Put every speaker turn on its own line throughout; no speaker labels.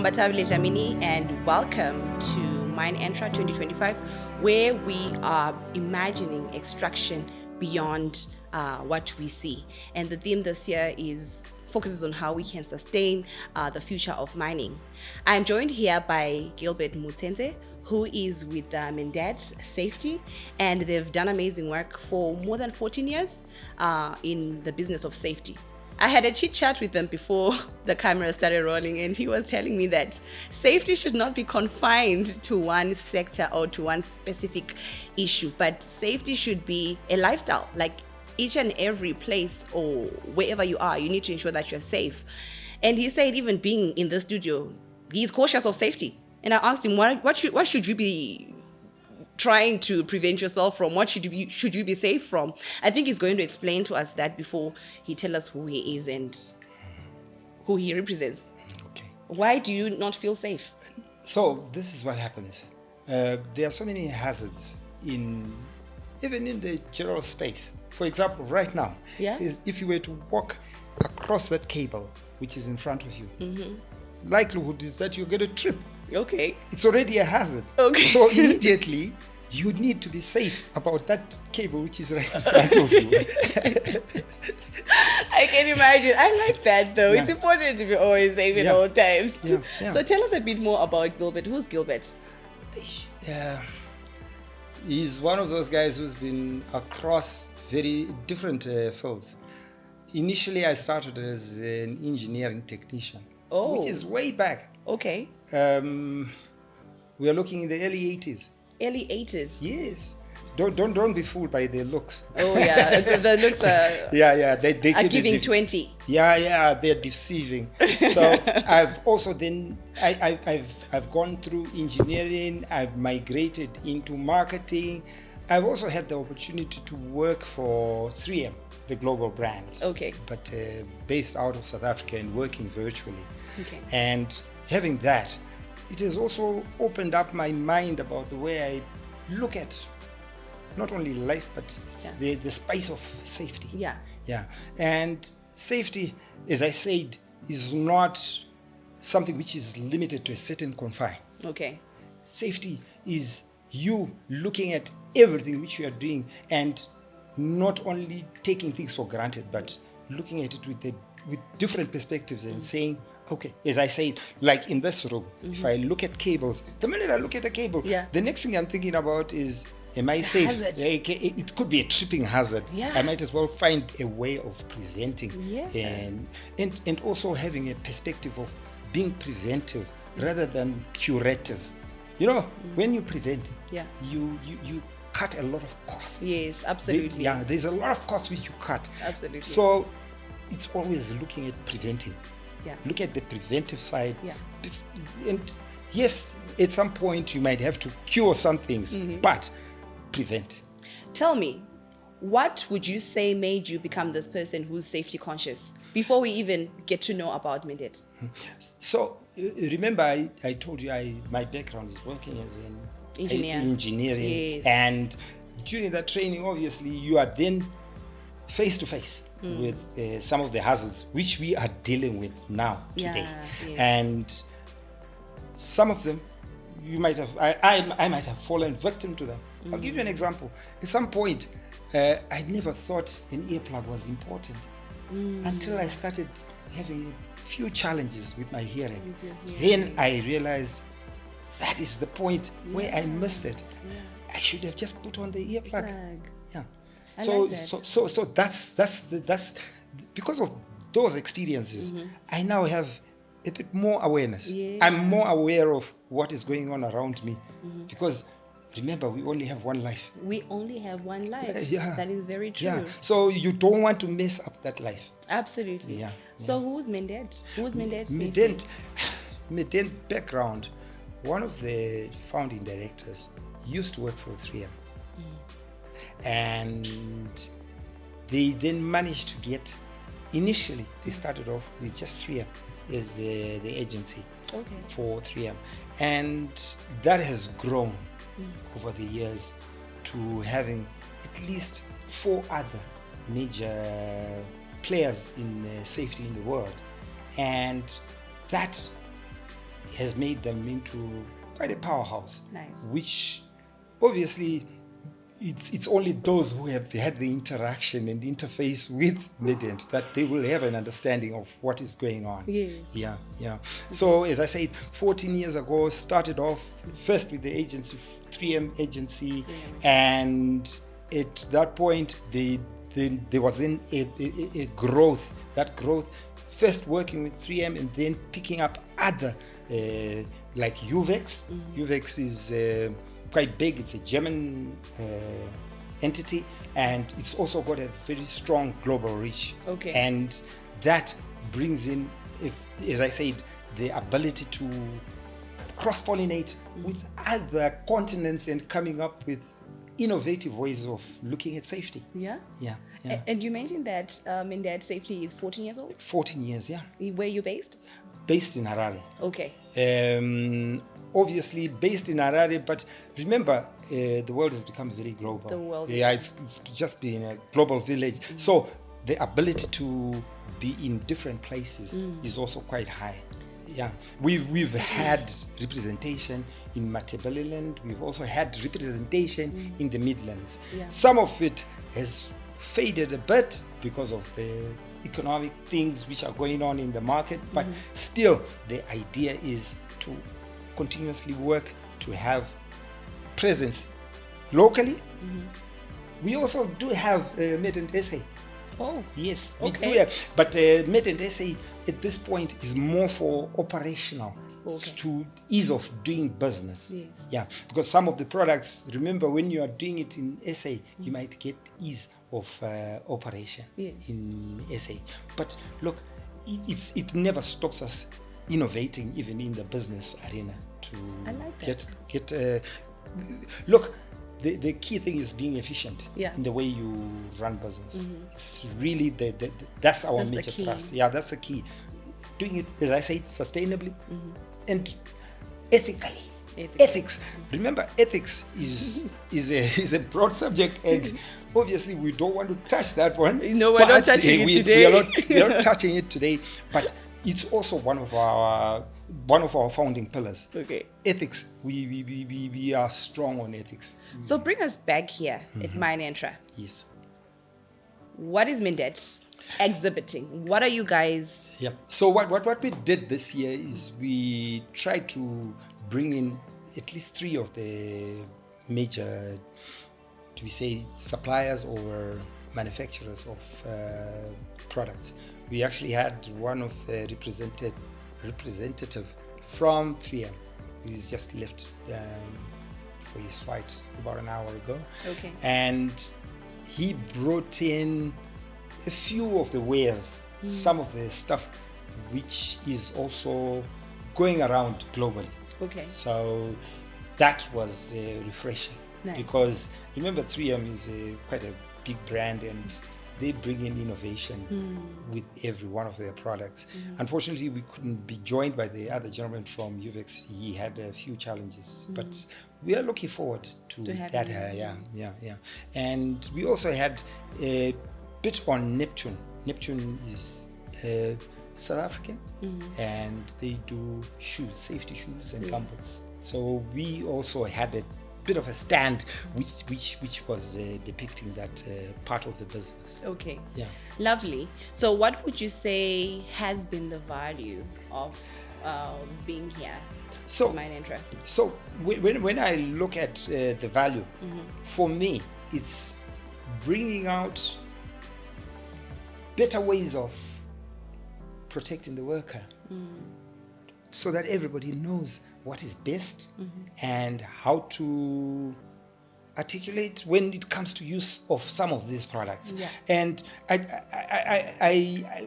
Mbatabile Dlamini, and welcome to Mine Entra 2025, where we are imagining extraction beyond what we see. And the theme this year focuses on how we can sustain the future of mining. I'm joined here by Gilbert Mutsinze, who is with Medent Safety, and they've done amazing work for more than 14 years in the business of safety. I had a chit chat with them before the camera started rolling, and he was telling me that safety should not be confined to one sector or to one specific issue, but safety should be a lifestyle. Like each and every place or wherever you are, you need to ensure that you're safe. And he said even being in the studio, he's cautious of safety. And I asked him, what should you be trying to prevent yourself from? What should you be safe from? I think he's going to explain to us that before he tells us who he is and who he represents.
Okay.
Why do you not feel safe?
So this is what happens. There are so many hazards even in the general space. For example, right now, if you were to walk across that cable, which is in front of you, likelihood is that you're going to trip.
Okay.
It's already a hazard.
Okay.
So immediately, you need to be safe about that cable which is right in front of you.
I can imagine. I like that though. Yeah. It's important to be always safe at all times.
Yeah.
So tell us a bit more about Gilbert. Who's Gilbert?
He's one of those guys who's been across very different fields. Initially, I started as an engineering technician, which is way back.
Okay.
We are looking in the early 80s.
Early 80s?
Yes. Don't be fooled by their looks.
Oh yeah, the looks are
they
are giving 20.
Yeah, they're deceiving. So I've also then I've gone through engineering. I've migrated into marketing. I've also had the opportunity to work for 3M, the global brand.
Okay.
But based out of South Africa and working virtually.
Okay.
And having that, it has also opened up my mind about the way I look at not only life, but the space of safety. Yeah. And safety, as I said, is not something which is limited to a certain confine.
Okay.
Safety is you looking at everything which you are doing and not only taking things for granted, but looking at it with different perspectives and saying, okay, as I said, like in this room, if I look at cables, the minute I look at a cable, the next thing I'm thinking about is, am I safe?
Hazard.
It could be a tripping hazard.
Yeah.
I might as well find a way of preventing.
Yeah.
And also having a perspective of being preventive rather than curative. You know, when you prevent, you cut a lot of costs.
Yes, absolutely.
There's a lot of costs which you cut.
Absolutely.
So it's always looking at preventing.
Yeah.
Look at the preventive side.
Yeah.
And yes, at some point you might have to cure some things, but prevent.
Tell me, what would you say made you become this person who's safety conscious before we even get to know about Medent?
So remember, I told you my background is working as an engineering.
Yes.
And during that training, obviously, you are then face to face with some of the hazards which we are dealing with now today.
Yes.
And some of them you might have I might have fallen victim to them. I'll give you an example. At some point I never thought an earplug was important until I started having a few challenges with my hearing. Then I realized that is the point where I missed it. I should have just put on the earplug. Yeah. So that's because of those experiences. I now have a bit more awareness. I'm more aware of what is going on around me because remember, we only have one life.
We only have one life. That is very true.
Yeah. So you don't want to mess up that life.
Absolutely.
Yeah.
So who's Medent? Who's Medent?
Medent background. One of the founding directors used to work for 3M. And they then managed to get, initially they started off with just 3M as the agency for 3M. And that has grown over the years to having at least 4 other major players in safety in the world. And that has made them into quite a powerhouse.
Nice.
Which obviously it's only those who have had the interaction and interface with Medent that they will have an understanding of what is going on.
Yes.
Yeah. So as I said, 14 years ago, started off first with the agency, 3M agency, and at that point, there was then a growth. That growth, first working with 3M and then picking up other, like UVEX. UVEX is quite big. It's a German entity, and it's also got a very strong global reach.
Okay.
And that brings in, as I said, the ability to cross-pollinate with other continents and coming up with innovative ways of looking at safety.
Yeah.
Yeah.
And you mentioned that Medent Safety is 14 years old.
14 years, yeah.
Where are you based?
Based in Harare.
Okay.
Obviously based in Harare, but remember, the world has become very global.
The world.
Yeah, it's just been a global village. So the ability to be in different places is also quite high. Yeah, we've had representation in Matabeleland. We've also had representation in the Midlands.
Yeah.
Some of it has faded a bit because of the economic things which are going on in the market, but still the idea is to continuously work to have presence locally. We also do have Medent SA.
Oh.
Yes, we
Okay.
do have, but Medent SA at this point is more for operational, to ease of doing business.
Yes.
Yeah, because some of the products, remember, when you are doing it in SA, you might get ease of operation in SA. But look, it never stops us innovating, even in the business arena, to
I like that.
get look. The key thing is being efficient in the way you run business. It's really that's our major thrust. Yeah, that's the key. Doing it, as I said, sustainably and ethically. Ethics. Remember, ethics is a broad subject, and obviously we don't want to touch that one.
No, we're not touching it today.
We are not touching it today, but it's also one of our founding pillars.
Okay.
Ethics. We are strong on ethics.
So bring us back here at Minentra.
Yes.
What is Medent exhibiting? What are you guys?
Yeah. So what we did this year is we tried to bring in at least 3 of the major, do we say, suppliers or manufacturers of products. We actually had one of the representative from 3M. He's just left for his flight about an hour ago.
Okay.
And he brought in a few of the wares, some of the stuff which is also going around globally.
Okay.
So that was refreshing.
Nice.
Because remember, 3M is quite a big brand, and they bring in innovation with every one of their products. Unfortunately, we couldn't be joined by the other gentleman from UVEX. He had a few challenges, but we are looking forward to that. Yeah. And we also had a bit on Neptune. Neptune is South African, and they do shoes, safety shoes and gumboots. So we also had a bit of a stand which was depicting that part of the business.
Okay.
Yeah.
Lovely. So what would you say has been the value of being here
So
at Minentra?
So when I look at the value, for me, it's bringing out better ways of protecting the worker, so that everybody knows what is best and how to articulate when it comes to use of some of these products.
Yeah.
And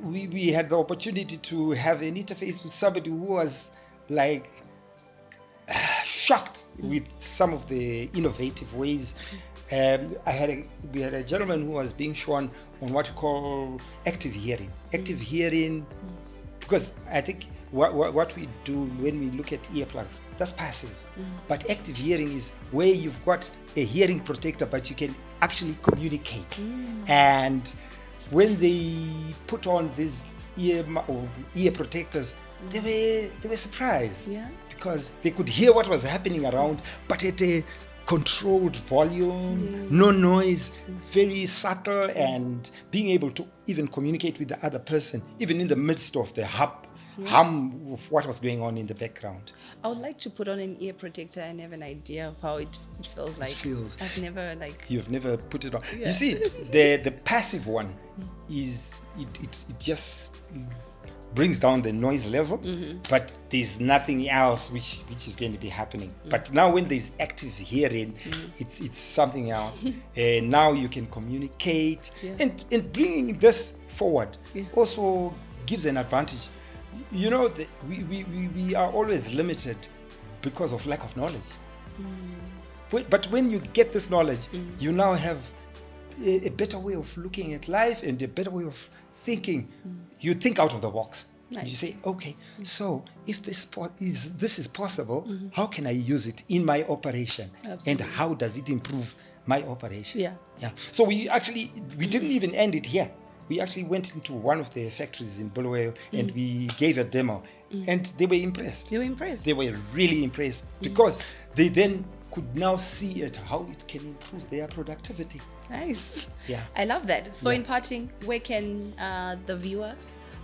we had the opportunity to have an interface with somebody who was like shocked with some of the innovative ways. We had a gentleman who was being shown on what you call active hearing. Active hearing, because I think what we do when we look at earplugs, that's passive. But active hearing is where you've got a hearing protector, but you can actually communicate. And when they put on these ear protectors, they were surprised.
Yeah.
Because they could hear what was happening around, but at a controlled volume, no noise, very subtle, and being able to even communicate with the other person, even in the midst of the hum of what was going on in the background.
I would like to put on an ear protector and have an idea of how it feels like. I've never
You've never put it on.
Yeah.
You see, the passive one is it just brings down the noise level, but there's nothing else which is going to be happening. But now when there's active hearing, it's something else. Now you can communicate, and bringing this forward also gives an advantage. You know, we are always limited because of lack of knowledge. But when you get this knowledge, you now have a better way of looking at life and a better way of thinking. You think out of the box. Nice. You say, okay, so if this is possible, how can I use it in my operation? Absolutely. And how does it improve my operation? Yeah. So we didn't even end it here. We actually went into one of the factories in Bulawayo and we gave a demo, and they were impressed.
They were impressed.
They were really impressed because they then could now see how it can improve their productivity.
Nice.
Yeah.
I love that. So in parting, where can the viewer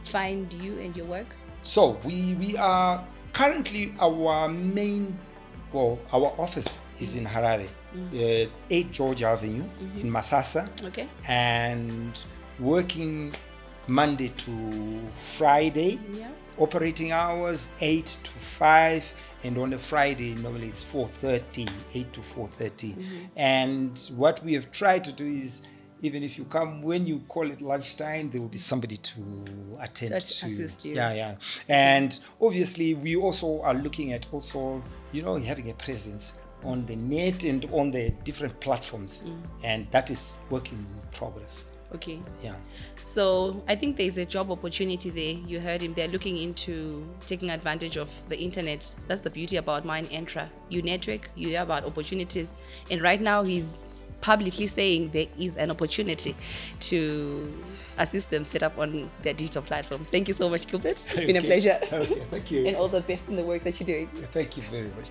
find you and your work? So
we are currently, our office is in Harare, 8 George Avenue in Masasa.
Okay.
And working Monday to Friday, operating hours 8 to 5, and on a Friday normally it's 4:30, 8 to 4:30. And what we have tried to do is, even if you come when you call it lunchtime, there will be somebody to attend to
assist you.
Yeah. And obviously we also are looking at having a presence on the net and on the different platforms, and that is work in progress.
Okay.
Yeah.
So I think there's a job opportunity there. You heard him. They're looking into taking advantage of the internet. That's the beauty about Mind Entra. You network, you hear about opportunities, and right now he's publicly saying there is an opportunity to assist them set up on their digital platforms. Thank you so much, Gilbert. It's been a pleasure.
Okay. Thank you.
And all the best in the work that you're doing.
Thank you very much.